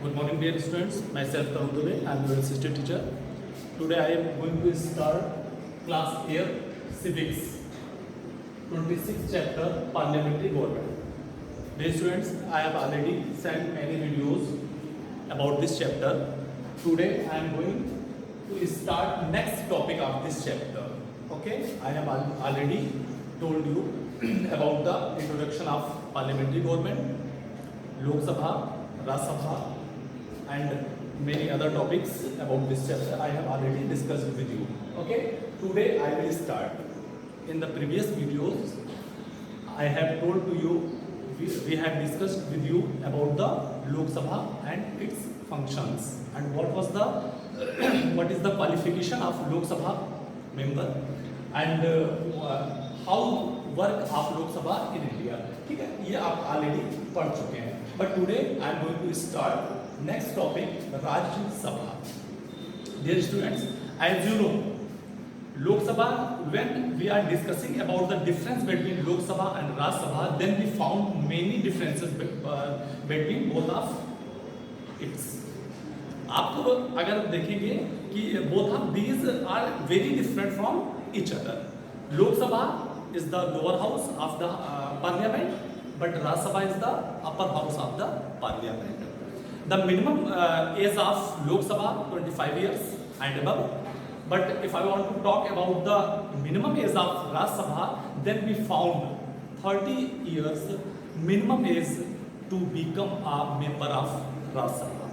Good morning, dear students. Myself Tarun Dubey. I am your assistant teacher. Today I am going to start class 8 civics, 26th chapter parliamentary government. Dear students, I have already sent many videos about this chapter. Today I am going to start next topic of this chapter. Okay, I have already told you about the introduction of parliamentary government, Lok Sabha, Rajya Sabha, and many other topics about this chapter I have already discussed with you. Okay, today I will start. In the previous videos I have told to you, we have discussed with you about the Lok Sabha and its functions and what was the what is the qualification of Lok Sabha member and how work of Lok Sabha in India. ठीक है, ये आप already पढ़ चुके हैं. But today I am going to start next topic, Rajya Sabha. Dear students, as you know, Lok Sabha, when we are discussing about the difference between Lok Sabha and Rajya Sabha, then we found many differences between both of its. आप अगर देखेंगे कि both of these are very different from each other. Lok Sabha is the lower house of the parliament, but Rajya Sabha is the upper house of the parliament. The minimum age of Lok Sabha 25 years and above. But if I want to talk about the minimum age of Rajya Sabha, then we found 30 years minimum age to become a member of Rajya Sabha.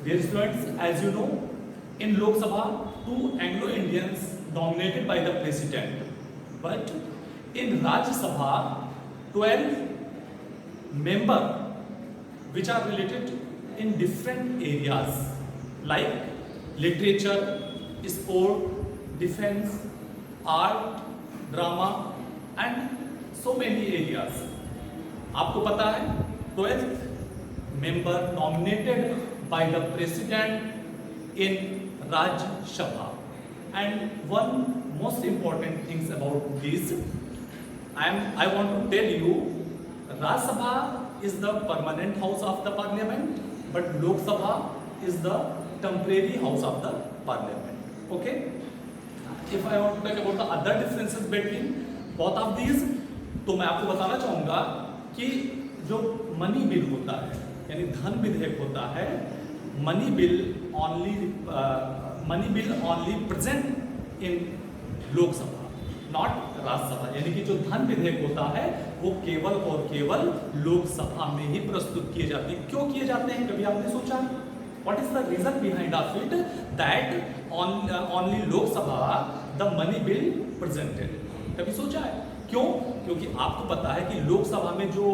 Dear students, as you know, in Lok Sabha, 2 Anglo-Indians dominated by the president. But in Rajya Sabha, 12 members which are related in different areas like literature, sport, defense, art, drama and so many areas. आपको पता है 12th member nominated by the president in Rajya Sabha. And one most important things about this, I want to tell you, Rajya Sabha is the permanent house of the parliament, but Lok Sabha is the temporary house of the parliament. Okay? If I want to talk about the other differences between both of these, तो मैं आपको बताना चाहूँगा कि जो money bill होता है, यानी धन विधेयक होता है, money bill only present in लोक सभा, नॉट राज्यसभा. यानी कि जो धन विधेयक होता है वो केवल और केवल लोकसभा में ही प्रस्तुत किए जाते हैं. क्यों किए जाते हैं, कभी आपने सोचा? What is the reason behind of it that only लोक सभा the money bill presented? कभी सोचा है क्यों? क्योंकि आपको पता है कि लोकसभा में जो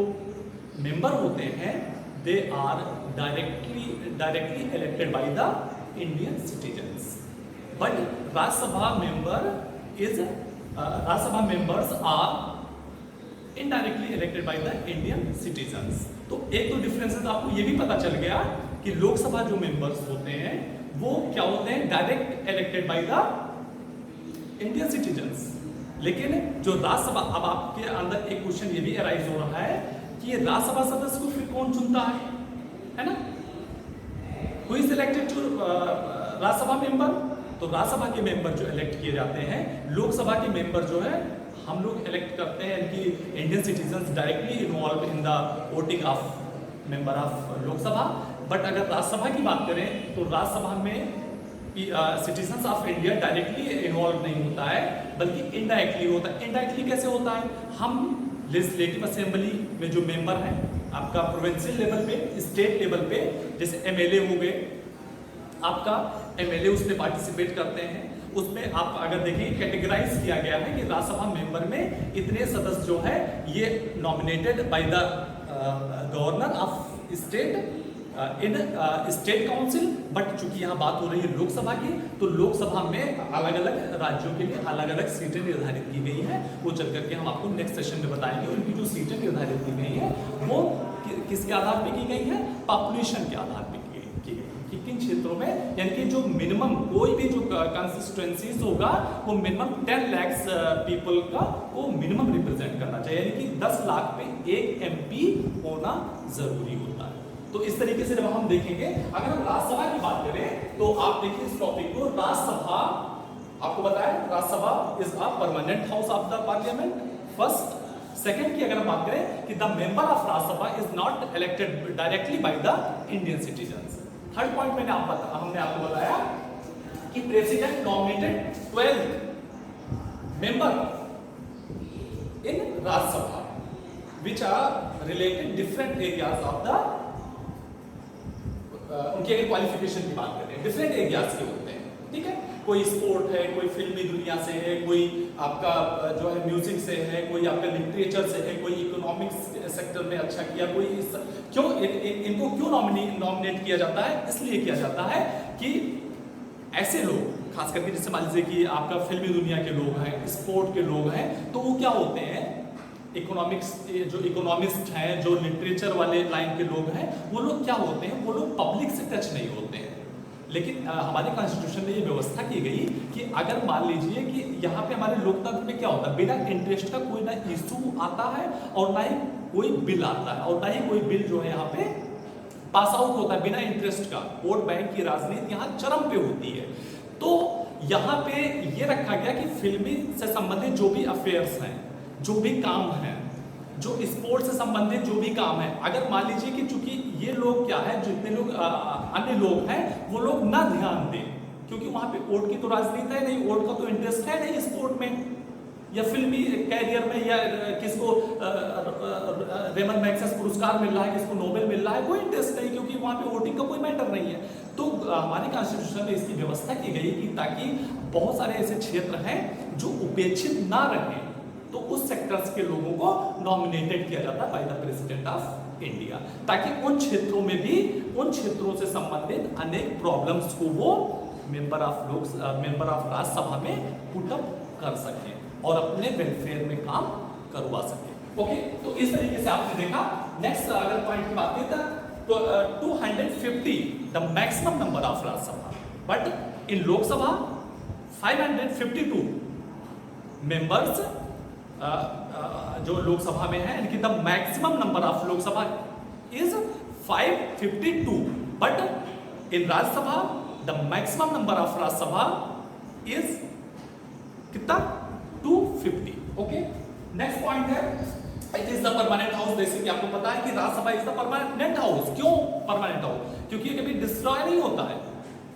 मेंबर होते हैं they are directly elected by the Indian citizens, but Rajya Sabha members are indirectly elected by the Indian citizens. तो एक तो डिफरेंसेस आपको ये भी पता चल गया कि लोकसभा जो मेंबर्स होते हैं वो क्या होते हैं, direct elected by the Indian citizens. लेकिन जो राज्यसभा, अब आपके अंदर एक क्वेश्चन ये भी अराइज हो रहा है कि राज्यसभा सदस्य को फिर कौन चुनता है ना? Who is elected to Rajya Sabha member? तो राज्यसभा के मेंबर जो इलेक्ट किए जाते हैं, लोकसभा के मेंबर जो है हम लोग इलेक्ट करते हैं कि Indian citizens directly involve in the voting of member of Lok Sabha. But अगर राज्यसभा की बात करें तो राज्यसभा में citizens of India directly involve नहीं होता है, बल्कि इनडायरेक्टली होता है. इनडायरेक्टली कैसे होता है? हम लेजिस्लेटिव असेंबली में जो मेंबर हैं, आपका प्रोविंशियल लेवल पे, स्टेट लेवल पे, जैसे एमएलए हो गए, आपका एमएलए उसमें पार्टिसिपेट करते हैं. उसमें आप अगर देखें कैटेगराइज किया गया है कि राज्यसभा मेंबर में इतने सदस्य जो है ये nominated by the governor of state in state council. But चूंकि यहाँ बात हो रही है लोकसभा की, तो लोकसभा में अलग अलग राज्यों के लिए अलग अलग सीटें निर्धारित की गई हैं. वो चल करके हम आपको नेक्स्ट सेशन में बताएंगे. उनकी जो सीटें निर्धारित की गई हैं वो किसके आधार पर की गई है? पॉपुलेशन के आधार पर की गई कि किन क्षेत्रों में, यानी कि जो मिनिमम कोई भी जो कंस्टिट्यूएंसीज होगा वो मिनिमम 10 लाख पीपल का वो मिनिमम रिप्रेजेंट करना चाहिए. यानी कि 10 लाख पे एक एमपी होना जरूरी होता है. तो इस तरीके से जब हम देखेंगे, अगर हम राज्यसभा की बात करें तो आप देखिए इस टॉपिक को, राज्यसभा आपको बताया Rajya Sabha is a permanent house of the parliament first. Second की अगर हम बात करें कि the member of Rajya Sabha is not elected directly by the Indian citizens. Third point हमने आपको बताया कि president nominated 12 member in Rajya Sabha which are related different areas of the उनके अगर क्वालिफिकेशन की बात करें डिफरेंट एरियाज के होते हैं, ठीक है। कोई स्पोर्ट है, कोई फिल्मी दुनिया से है, कोई आपका जो है म्यूजिक से है, कोई आपका लिटरेचर से है, कोई इकोनॉमिक्स सेक्टर में अच्छा किया, कोई क्यों इनको क्यों नॉमिनेट किया जाता है? इसलिए किया जाता है कि ऐसे लोग खास करके जैसे मान लीजिए कि आपका फिल्मी दुनिया के लोग हैं, स्पोर्ट के लोग हैं, तो वो क्या होते हैं, इकोनॉमिक्स जो इकोनॉमिस्ट हैं, जो लिटरेचर वाले लाइन के लोग हैं, वो लोग क्या होते हैं, वो लोग पब्लिक से टच नहीं होते हैं। लेकिन हमारे कॉन्स्टिट्यूशन में ये व्यवस्था की गई कि अगर मान लीजिए कि यहाँ पे हमारे लोकतंत्र में क्या होता है, बिना इंटरेस्ट का कोई ना इशू आता है और ना ही कोई बिल आता है और ना ही कोई बिल जो है यहाँ पे पास आउट होता है बिना इंटरेस्ट का। वोट बैंक की राजनीति यहाँ चरम पे होती है। तो यहाँ पे ये रखा गया कि फिल्मी से संबंधित जो भी अफेयर्स हैं, जो भी काम है, जो स्पोर्ट्स से संबंधित जो भी काम है, अगर मान लीजिए कि चूंकि ये लोग क्या है, जितने लोग अन्य लोग हैं वो लोग ना ध्यान दें, क्योंकि वहां पे वोट की तो राजनीति है नहीं, वोट का तो इंटरेस्ट है नहीं स्पोर्ट में या फिल्मी कैरियर में, या किसको रेमन मैग्सेस पुरस्कार मिल रहा है, किसको नोबेल मिल रहा है, कोई इंटरेस्ट नहीं, क्योंकि वहां पे वोटिंग का कोई मैटर नहीं है। तो हमारे कॉन्स्टिट्यूशन में इसकी व्यवस्था की गई कि ताकि बहुत सारे ऐसे क्षेत्र हैं जो उपेक्षित ना रहें, तो उस सेक्टर्स के लोगों को नॉमिनेटेड किया जाता है by the president of India, ताकि उन क्षेत्रों में भी उन क्षेत्रों से संबंधित अनेक प्रॉब्लम्स को वो मेंबर ऑफ राज्यसभा में पुट अप कर सकें और अपने वेलफेयर में काम करवा सकें। ओके, तो इस तरीके से आपने देखा। नेक्स्ट अगर पॉइंट की बात करें तो 250 the maximum number of Rajya Sabha, but in Lok Sabha 552 members जो लोकसभा में है, इनकी the maximum number of Lok Sabha is 552, but in Rajya Sabha the maximum number of Rajya Sabha is कितना 250। ओके, नेक्स्ट पॉइंट है it is the permanent house. जैसे कि आपको पता है कि Rajya Sabha is the permanent house. क्यों परमानेंट हाउस? क्योंकि ये कभी डिस्ट्रॉय नहीं होता है,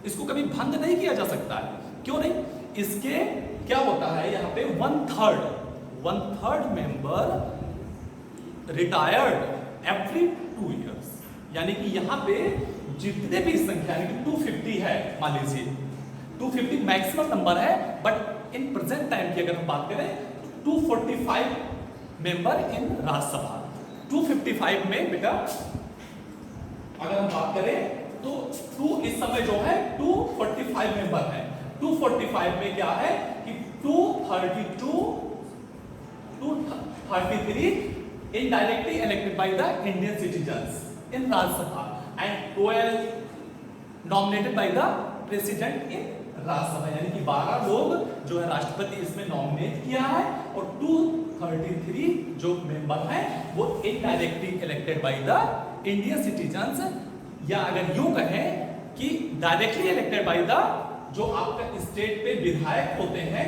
इसको कभी भंग नहीं किया जा सकता है। क्यों नहीं? इसके क्या होता है, यहाँ पे 1/3 मेंबर रिटायर्ड एवरी 2 years, यानी कि यहाँ पे जितने भी संख्या यानी कि 250 है, मान लीजिए 250 मैक्सिमम नंबर है, बट इन प्रेजेंट टाइम की अगर हम बात करें 245 मेंबर इन राज्यसभा। 255 में बेटा अगर हम बात करें तो 2 इस समय जो है 245 मेंबर है। 245 में क्या है कि 233 indirectly elected by the Indian citizens in Rajya Sabha and 12 nominated by the president in Rajya Sabha, यानी कि 12 लोग जो है राष्ट्रपति इसमें नॉमिनेट किया है और 233 जो मेंबर हैं वो indirectly elected by the Indian citizens, या अगर यूं कहें कि डायरेक्टली इलेक्टेड बाय द जो आपका स्टेट पे विधायक होते हैं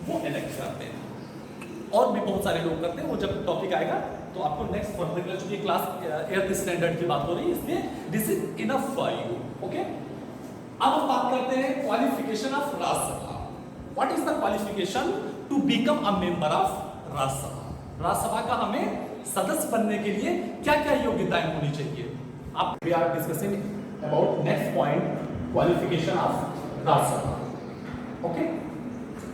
वो इलेक्ट करते हैं। और भी बहुत सारे लोग करते हैं, वो जब टॉपिक आएगा तो आपको नेक्स्ट फर्दर क्लास, चूंकि क्लास 8th स्टैंडर्ड की बात हो रही है इसलिए this is enough for you. Okay, अब हम बात करते हैं qualification of Rajya Sabha. What is the qualification to become a member of Rajya Sabha? Rajya Sabha का हमें सदस्य बनने के लिए क्या क्या योग्यताएं होनी चाहिए? आप we are discussing about next point qualification of Rajya Sabha. Okay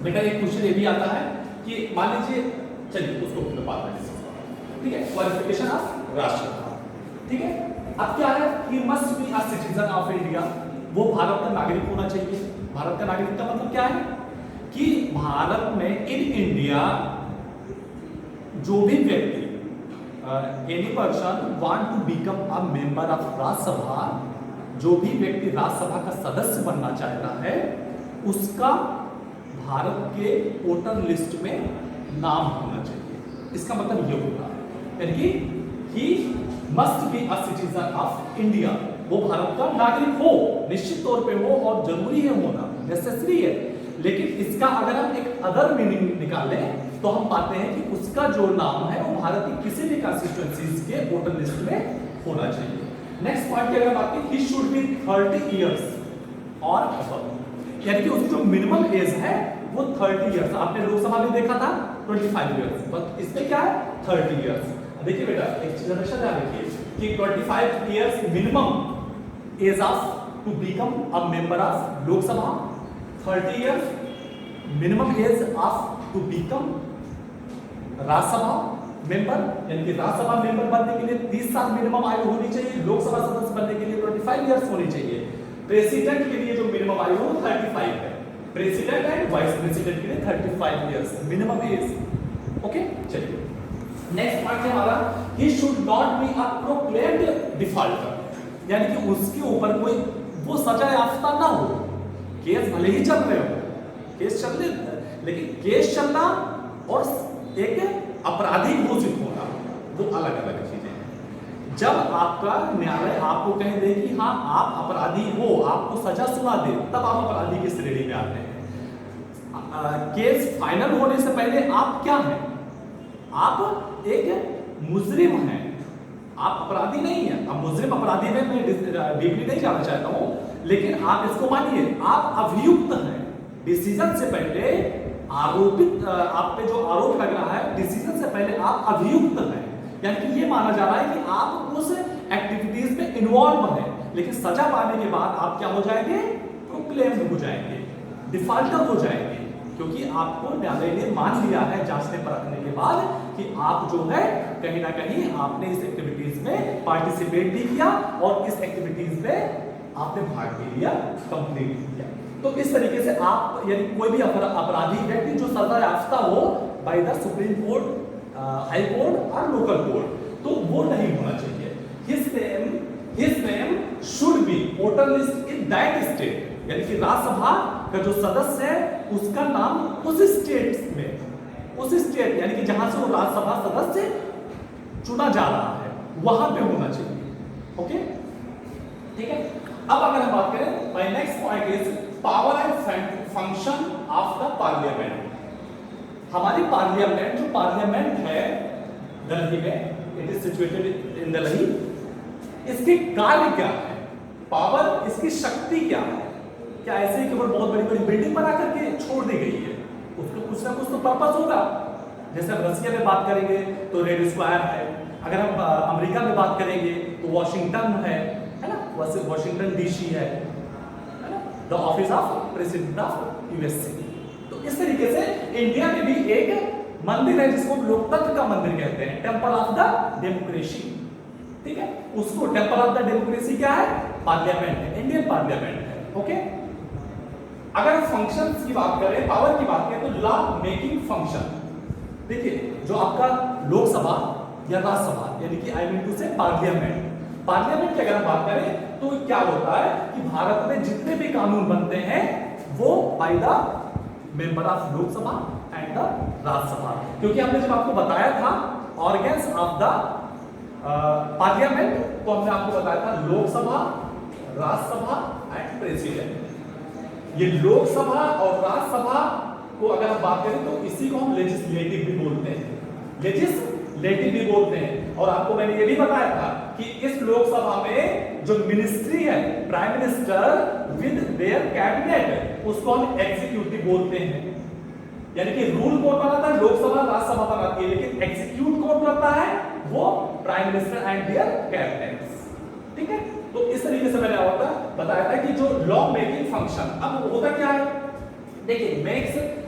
बेटा, एक क्वेश्चन ये भी आता है कि मान लीजिए, चलिए उसको फिर बाद में डिस्कस करेंगे, ठीक है। क्वालिफिकेशन ऑफ राज्यसभा, ठीक है। अब क्या है, he must be a citizen of India, वो भारत का नागरिक होना चाहिए। भारत का नागरिक का मतलब क्या है कि भारत में इन इंडिया जो भी व्यक्ति any person want to become a member of Rajya Sabha, जो भी व्यक्ति राज्यसभा का सदस्य बनना चाहता है उसका भारत के वोटर लिस्ट में नाम होना चाहिए। इसका मतलब ये होगा यानी कि he must be a citizen of India, वो भारत का नागरिक हो, निश्चित तौर पे हो और जरूरी है होना, नेसेसरी है। लेकिन इसका अगर हम एक अदर मीनिंग निकालें तो हम पाते हैं कि उसका जो नाम है वो भारत की किसी भी कंस्टिट्यूएंसीज के वोटर लिस्ट में होना चाहिए। नेक्स्ट पॉइंट की अगर बात करें, ही शुड बी 30 इयर्स और अबव, यानी कि उसकी जो मिनिमम एज है वो 30 इयर्स। आपने लोकसभा में देखा था 25 इयर्स, बट इसमें क्या है 30 इयर्स। देखिए बेटा एक चीज हमेशा ध्यान रखिए कि 25 years minimum age of to become a member of Lok Sabha, 30 years minimum age of to become Rajya Sabha member, यानी कि राज्यसभा मेंबर बनने के लिए 30 साल मिनिमम आयु होनी चाहिए, लोकसभा सदस्य बनने के लिए 25 इयर्स होनी चाहिए। प्रेसिडेंट के लिए जो मिनिमम आयु है 35 है, प्रेसिडेंट एंड वाइस प्रेसिडेंट के लिए 35 इयर्स मिनिमम एज। ओके, चलिए नेक्स्ट पॉइंट है हमारा, he should not be a proclaimed defaulter, यानी कि उसके ऊपर कोई वो सजा याफ्ता ना हो। केस भले ही चल रहे हो, केस चल रहे, लेकिन केस चलना और एक अपराधी घोषित होना वो अलग अलग चीजें हैं। जब आपका न्यायालय आपको कह दे कि हाँ आप अपराधी हो, आपको सजा सुना दे, तब आप अपराधी की श्रेणी में आते हैं। केस फाइनल होने से पहले आप क्या हैं? आप एक मुजरिम हैं, आप अपराधी नहीं हैं। अब मुजरिम अपराधी में मैं डीपली नहीं जाना चाहता हूं, लेकिन आप इसको मानिए आप अभियुक्त हैं। डिसीजन से पहले आरोपित, आप पे जो आरोप लग रहा है, डिसीजन से पहले आप अभियुक्त हैं, यानी कि ये माना जा रहा है कि आप उस एक्टिविटीज में इन्वॉल्व हैं। लेकिन सजा पाने के बाद आप क्या हो जाएंगे? प्रोक्लेम्ड हो जाएंगे, डिफॉल्टर हो जाएंगे, क्योंकि आपको न्यायालय ने मान लिया है जांचने परखने के बाद कि आप जो है कहीं ना कहीं आपने इस एक्टिविटीज में पार्टिसिपेट भी किया और इस एक्टिविटीज में आपने भाग भी लिया, कंप्लीट किया। तो इस तरीके से आप, यानी कोई भी अपराधी व्यक्ति जो सजा याफ्ता हो by the supreme court, high court और लोकल कोर्ट, तो वो नहीं होना चाहिए। His name should be voter list in that state, यानी कि राज्यसभा का जो सदस्य है उसका नाम उस स्टेट में, उस स्टेट यानी कि जहां से वो राज्यसभा सदस्य चुना जा रहा है वहां पे होना चाहिए। ओके, ठीक है। अब अगर हम बात करें, my next point is power and function of the parliament. हमारी पार्लियामेंट, जो पार्लियामेंट है दिल्ली में, it is situated in Delhi, इसके कार्य क्या है? पावर, इसकी शक्ति क्या है? क्या ऐसे केवल बहुत बड़ी बड़ी बिल्डिंग बना करके छोड़ दी गई है? उसका कुछ ना कुछ तो पर्पस होगा। जैसे हम रसिया में बात करेंगे तो रेड स्क्वायर है, अगर हम अमेरिका में बात करेंगे तो वॉशिंगटन है ना, वॉशिंगटन डीसी है ना, the office of president of USA. तो इस तरीके से इंडिया में भी एक मंदिर है जिसको लोकतंत्र का मंदिर कहते हैं, टेंपल ऑफ द डेमोक्रेसी। ठीक है, उसको टेंपल ऑफ द डेमोक्रेसी क्या है? पार्लियामेंट है, इंडियन पार्लियामेंट है। ओके, अगर फंक्शंस की बात करें, पावर की बात करें, तो लॉ मेकिंग फंक्शन, देखिए जो आपका लोकसभा या राज्यसभा, यानी कि आई मीन टू से पार्लियामेंट, पार्लियामेंट की अगर हम बात करें तो क्या होता है कि भारत में जितने भी कानून बनते हैं वो by the member of Lok Sabha and the Rajya Sabha. क्योंकि हमने जब आपको बताया था ऑर्गन्स ऑफ द पार्लियामेंट, तो हमने आपको बताया था लोकसभा, राज्यसभा एंड प्रेसिडेंट। ये लोकसभा और राज्यसभा को अगर हम बात करें तो इसी को हम लेजिस्लेटिव भी बोलते हैं, लेजिस्लेटिव भी बोलते हैं। और आपको मैंने ये भी बताया था कि इस लोकसभा में जो मिनिस्ट्री है, prime minister with their cabinet, उसको हम एग्जीक्यूटिव बोलते हैं। यानी कि रूल कौन बनाता है? लोकसभा राज्यसभा बनाती है, लेकिन एग्जीक्यूट कौन करता है? वो prime minister and their cabinets. ठीक है, तो इस तरीके से मैंने बताया था कि जो लॉ मेकिंग फंक्शन, अब होता क्या है, देखिए makes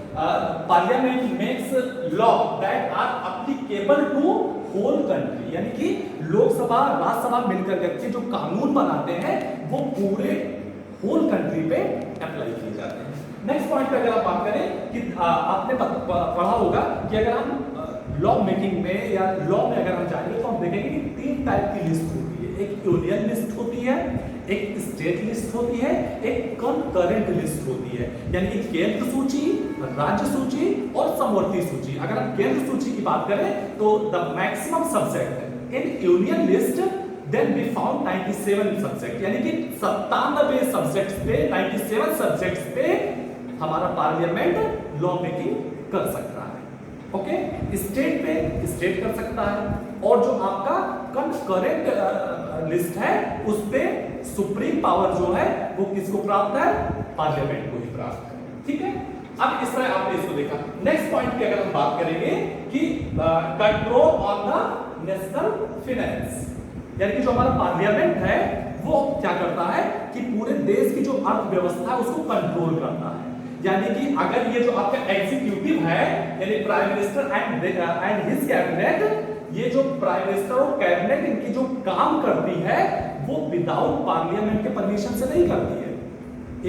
parliament makes law that are applicable to whole country, यानी कि लोकसभा राज्यसभा मिलकर के जो कानून बनाते हैं वो पूरे होल कंट्री पे अप्लाई किए जाते हैं। नेक्स्ट पॉइंट पे अगर आप बात करें कि आपने पढ़ा होगा कि अगर हम लॉ मेकिंग में या लॉ में अगर हम जाएंगे तो हम देखेंगे कि 3 टाइप की लिस्ट होती है। एक यूनियन लिस्ट होती है, एक स्टेट लिस्ट होती है, एक कंकरेंट लिस्ट होती है, यानी कि केंद्र सूची, राज्य सूची और समवर्ती सूची। अगर हम केंद्र सूची की बात करें तो the maximum subset in union list then we found 97 subject, यानी कि 97 सब्जेक्ट्स पे 97 सब्जेक्ट्स पे हमारा पार्लियामेंट लॉ मेकिंग कर सकता है। ओके, स्टेट पे स्टेट कर सकता है, और जो आपका कंकरेंट लिस्ट है उस पे सुप्रीम पावर जो है वो किसको प्राप्त है? पार्लियामेंट को ही प्राप्त है। ठीक है, अब इस तरह आपने इसको देखा। नेक्स्ट पॉइंट की अगर हम बात करेंगे कि control on the national finance, यानी कि जो हमारा पार्लियामेंट है वो क्या करता है कि पूरे देश की जो अर्थव्यवस्था है उसको कंट्रोल करता है। यानी कि अगर ये जो आपका एग्जीक्यूटिव है यानी prime minister and his cabinet, ये जो प्राइम मिनिस्टर और कैबिनेट इनकी जो काम करती है वो विदाउट पार्लियामेंट के परमिशन से नहीं करती है।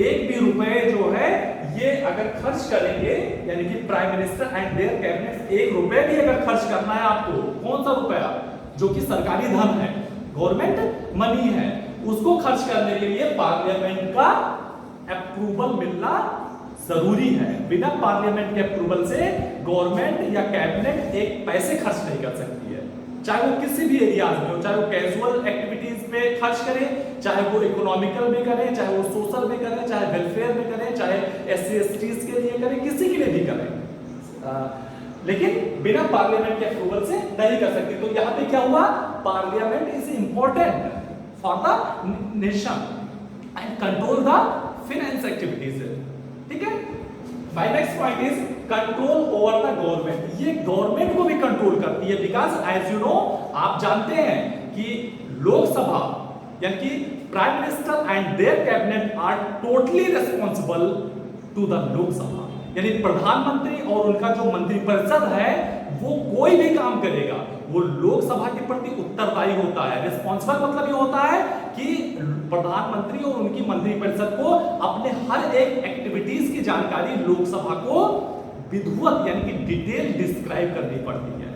एक भी रुपए जो है ये अगर खर्च करेंगे, यानी कि prime minister and their cabinet एक रुपए भी अगर खर्च करना है आपको, कौन सा रुपया जो कि सरकारी धन है, गवर्नमेंट मनी है, उसको खर्च करने के लिए पार्लियामेंट का अप्रूवल मिलना जरूरी है। बिना पार्लियामेंट के अप्रूवल से गवर्नमेंट या कैबिनेट एक पैसे खर्च नहीं कर सकती है, चाहे वो किसी भी एरियाज में हो, चाहे वो कैजुअल एक्टिविटीज पे खर्च करे, चाहे वो इकोनॉमिकल में करे, चाहे वो सोशल में करे, चाहे वेलफेयर में करे, चाहे SC STs के लिए करे, किसी के लिए भी करे, लेकिन बिना पार्लियामेंट के अप्रूवल से नहीं कर सकती। तो यहाँ पे क्या हुआ? Parliament is important for the nation and control the finance activities. ठीक है, my next point is control over the government. ये गवर्नमेंट को भी कंट्रोल करती है, बिकॉज एज यू नो, आप जानते हैं कि लोकसभा यानी कि prime minister and their cabinet are totally responsible to the Lok Sabha, यानी प्रधानमंत्री और उनका जो मंत्रिपरिषद है वो कोई भी काम करेगा वो लोकसभा के प्रति उत्तरदायी होता है। रिस्पांसिबल मतलब ये होता है कि प्रधानमंत्री और उनकी मंत्रिपरिषद को अपने हर एक एक्टिविटीज की जानकारी लोकसभा को विधिवत यानी कि डिटेल डिस्क्राइब करनी पड़ती है।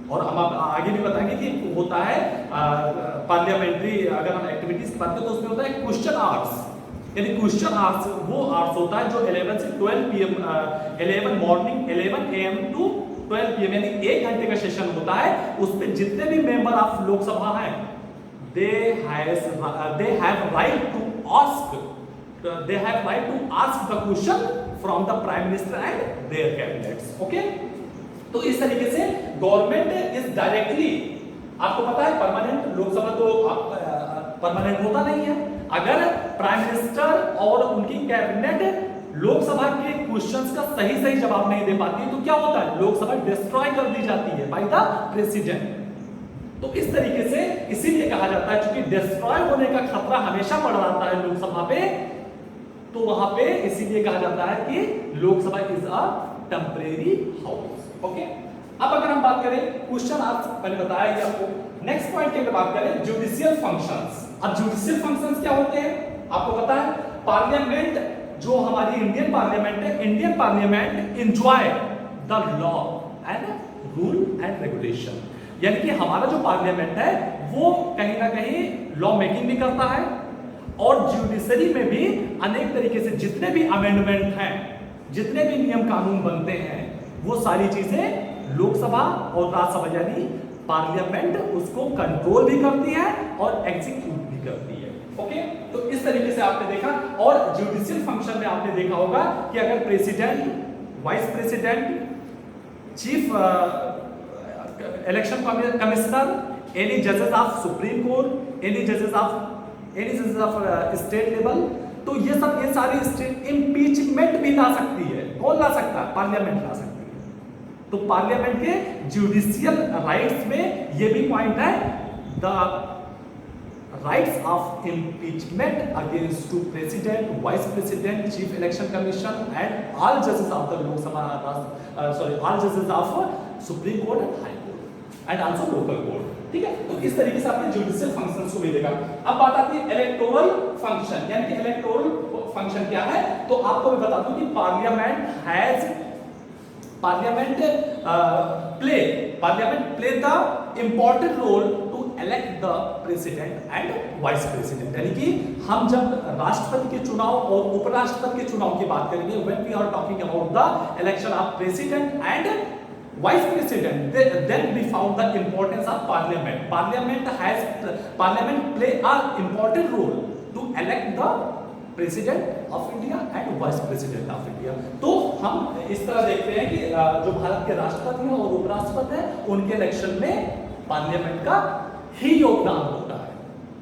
और हम आगे भी बताएंगे कि होता है पार्लियामेंट्री, अगर हम एक्टिविटीज की बात करें तो उसमें होता है क्वेश्चन आवर्स, यानी क्वेश्चन आवर्स वो आवर्स होता है जो 11 से 12 PM 11 morning 11 AM to 12 PM यानी 1 घंटे का सेशन होता है। उसमें जितने भी मेंबर ऑफ लोकसभा हैं they have right to ask the question from the prime minister and their cabinets. Okay, तो इस तरीके से गवर्नमेंट इज डायरेक्टली, आपको पता है परमानेंट लोकसभा तो परमानेंट होता नहीं है। अगर प्राइम मिनिस्टर और उनकी कैबिनेट लोकसभा के क्वेश्चंस का सही जवाब नहीं दे पाती है तो क्या होता है? लोकसभा डिस्ट्रॉय कर दी जाती है बाय द प्रेसिडेंट। तो इस तरीके से इसीलिए कहा जाता है क्योंकि डिस्ट्रॉय होने का खतरा हमेशा बढ़ जाता है लोकसभा पे, तो वहां पे इसीलिए कहा जाता है कि Lok Sabha is a temporary house. Okay, अब अगर हम बात करें क्वेश्चन आज मैंने बताया कि आपको। नेक्स्ट पॉइंट की अगर बात करें जुडिशियल फंक्शंस। अब जुडिशियल फंक्शंस क्या होते हैं आपको पता है? पार्लियामेंट जो हमारी इंडियन पार्लियामेंट है, Indian parliament enjoy the law and rule and regulation, यानी कि हमारा जो पार्लियामेंट है वो कहीं ना कहीं लॉ मेकिंग भी करता है और ज्यूडिशरी में भी अनेक तरीके से जितने भी अमेंडमेंट हैं, जितने भी नियम कानून बनते हैं, वो सारी चीजें लोकसभा और राज्यसभा यानी पार्लियामेंट उसको कंट्रोल भी करती है और एग्जीक्यूट भी करती है। ओके, तो इस तरीके से आपने देखा। और जुडिशियल फंक्शन में आपने देखा होगा कि अगर president, vice president, chief election commissioner, any जजेस ऑफ सुप्रीम कोर्ट, एनी जजेस ऑफ स्टेट लेवल, तो ये सारी स्टेट इम्पीचमेंट भी ला सकती है। कौन ला सकता है? पार्लियामेंट ला सकती है। तो पार्लियामेंट के जुडिशियल राइट्स में ये भी पॉइंट है, the rights of impeachment against to president, vice president, chief election commission and all जजेस ऑफ द लोकसभा, ऑल जजेस of supreme court and high court and also local court. ठीक है, तो इस तरीके से आपने जुडिशियल फंक्शंस को भी देखा। अब बात आती है इलेक्टोरल फंक्शन, यानी कि इलेक्टोरल फंक्शन क्या है? तो आपको मैं बता दूं कि parliament play the important role to elect the president and vice president, यानी कि हम जब राष्ट्रपति के चुनाव और उपराष्ट्रपति के चुनाव की बात करेंगे, when we are talking about the election of president and vice president, then we found the importance of parliament. Parliament play an important role to elect the president of India and vice president of India. तो हम इस तरह देखते हैं कि जो भारत के राष्ट्रपति हैं और उपराष्ट्रपति हैं उनके इलेक्शन में पार्लियामेंट का ही योगदान होता है,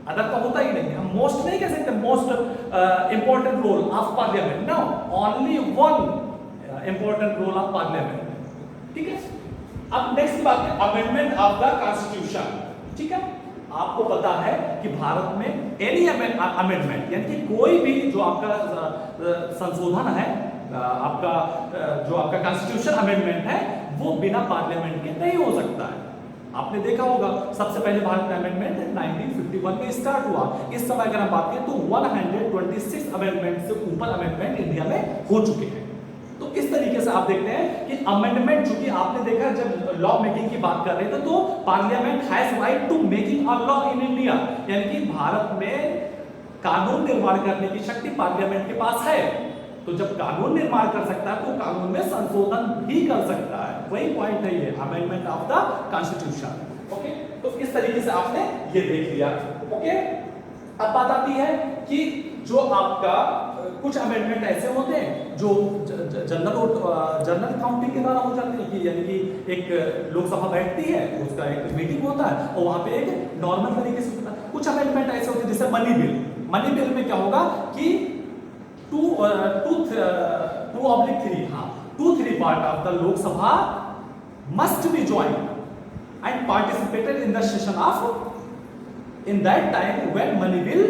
अदर का होता ही नहीं है। हम मोस्ट नहीं कह सकते most important role of parliament, no, only one important role of parliament. ठीक है, अब नेक्स्ट बात है अमेंडमेंट ऑफ द कॉन्स्टिट्यूशन। ठीक है, आपको पता है कि भारत में एनी अमेंडमेंट यानी कि कोई भी जो आपका संशोधन है, आपका जो आपका कॉन्स्टिट्यूशन अमेंडमेंट है वो बिना पार्लियामेंट के नहीं हो सकता है। आपने देखा होगा सबसे पहले भारत में अमेंडमेंट 1951 में स्टार्ट हुआ। इस समय अगर हम बात करें तो 126 अमेंडमेंट से ऊपर अमेंडमेंट इंडिया में हो चुके हैं। तो इस तरीके से आप देखते हैं कि अमेंडमेंट, चूंकि आपने देखा जब लॉ मेकिंग की बात कर रहे थे तो parliament has right to making a law in India, यानी कि भारत में कानून निर्माण करने की शक्ति पार्लियामेंट के पास है। तो जब कानून निर्माण कर सकता है तो कानून में संशोधन भी कर सकता है, वही पॉइंट है ये amendment of the constitution. Okay, तो इस तरीके से आपने ये देख लिया। ओके, अब बात आती है कि जो आपका कुछ अमेंडमेंट ऐसे होते हैं जो जनरल काउंटिंग के द्वारा हो जाते हैं, कि यानी कि एक लोकसभा बैठती है, उसका एक मीटिंग होता है और वहां पे एक नॉर्मल तरीके से होता है। कुछ अमेंडमेंट ऐसे होते हैं जैसे मनी बिल। मनी बिल में क्या होगा कि 2/3 part of the Lok Sabha must be joined and participated in the session of in that time when money bill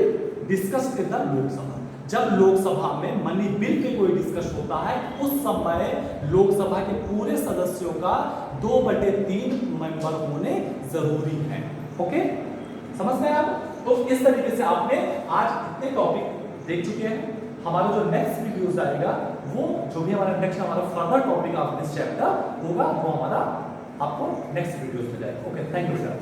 discussed in the Lok Sabha. जब लोकसभा में मनी बिल पे कोई discuss होता है उस समय लोकसभा के पूरे सदस्यों का 2/3 मेंबर होने जरूरी है। ओके, समझ गए आप? तो इस तरीके से आपने आज इतने टॉपिक देख चुके हैं। हमारा जो नेक्स्ट वीडियोस आएगा वो जो भी हमारा नेक्स्ट हमारा further topic of this chapter होगा वो हमारा आपको नेक्स्ट वीडियोस में जाएगा। Okay, thank you sir.